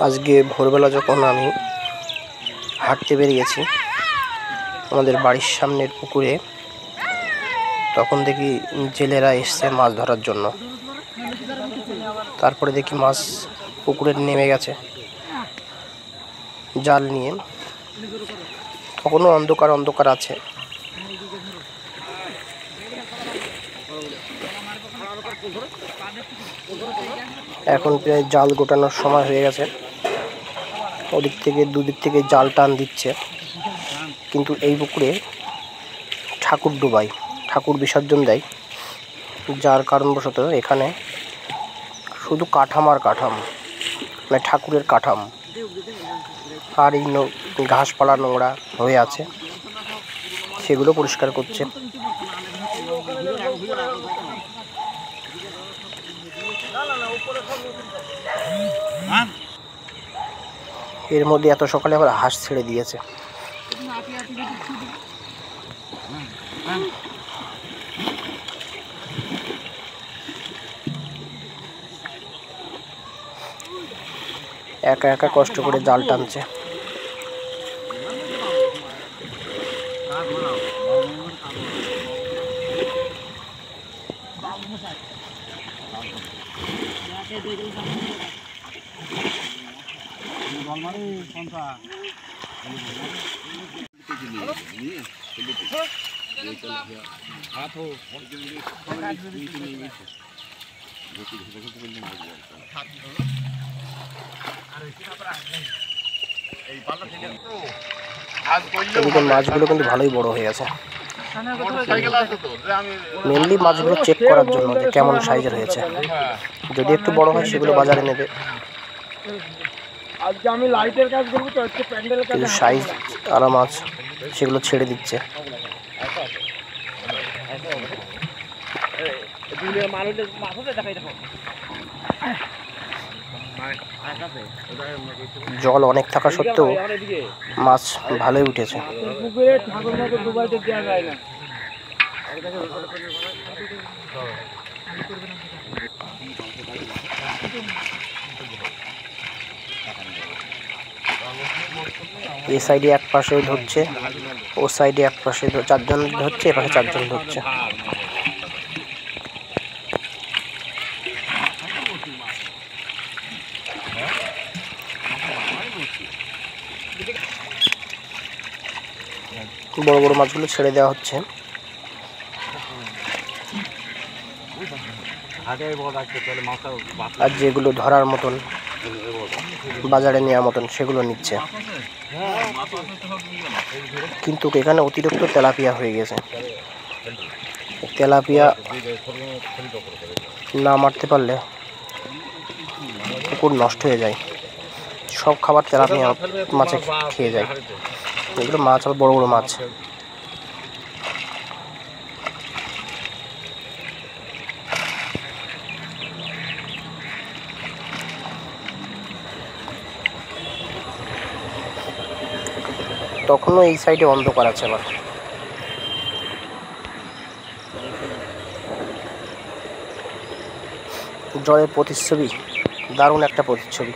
আজকে ভোরবেলা যখন আমি হাঁটতে বেরিয়েছি আমাদের বাড়ির সামনের পুকুরে, তখন দেখি জেলেরা এসছে মাছ ধরার জন্য। তারপরে দেখি মাছ পুকুরে নেমে গেছে জাল নিয়ে। তখনও অন্ধকার অন্ধকার আছে। এখন প্রায় জাল গোটানোর সময় হয়ে গেছে। ওদিক থেকে দুদিক থেকে জাল টান দিচ্ছে, কিন্তু এই পুকুরে ঠাকুর ডুবায়, ঠাকুর বিসর্জন দেয়, যার কারণবশত এখানে শুধু কাঠাম আর কাঠাম, মানে ঠাকুরের কাঠাম। আর এই ঘাসপালা নোংরা হয়ে আছে, সেগুলো পরিষ্কার করছে। এর মধ্যে এত সকালে আবার হাঁস ছেড়ে দিয়েছে। একা একা কষ্ট করে জাল টানছে। এদিকে মাছগুলো কিন্তু ভালোই বড় হয়ে গেছে। মেনলি মাছগুলো চেক করার জন্য যে কেমন সাইজের হয়েছে। যদি একটু বড় হয় সেগুলো বাজারে নেবে, কিন্তু সাইজ আলা মাছ সেগুলো ছেড়ে দিচ্ছে। জল অনেক থাকা সত্ত্বেও মাছ ভালোই উঠেছে। এই সাইডে এক পাশে ধরছে, ও সাইডে এক পাশে চারজন ধরছে, এ পাশে চারজন ধরছে। বড় বড় মাছগুলো ছেড়ে দেওয়া হচ্ছে, আর যেগুলো ধরার মতন, বাজারে নেওয়ার মতন, সেগুলো নিচ্ছে। কিন্তু এখানে অতিরিক্ত তেলাপিয়া হয়ে গেছে। তেলাপিয়া না মারতে পারলে পুকুর নষ্ট হয়ে যায়। সব খাবার তেলাপিয়া মাছে খেয়ে যায়। এগুলো মাছ আবার বড় বড় মাছ। তখনও এই সাইডে অন্ধকার আছে। আবার জলের প্রতিচ্ছবি, দারুণ একটা প্রতিচ্ছবি।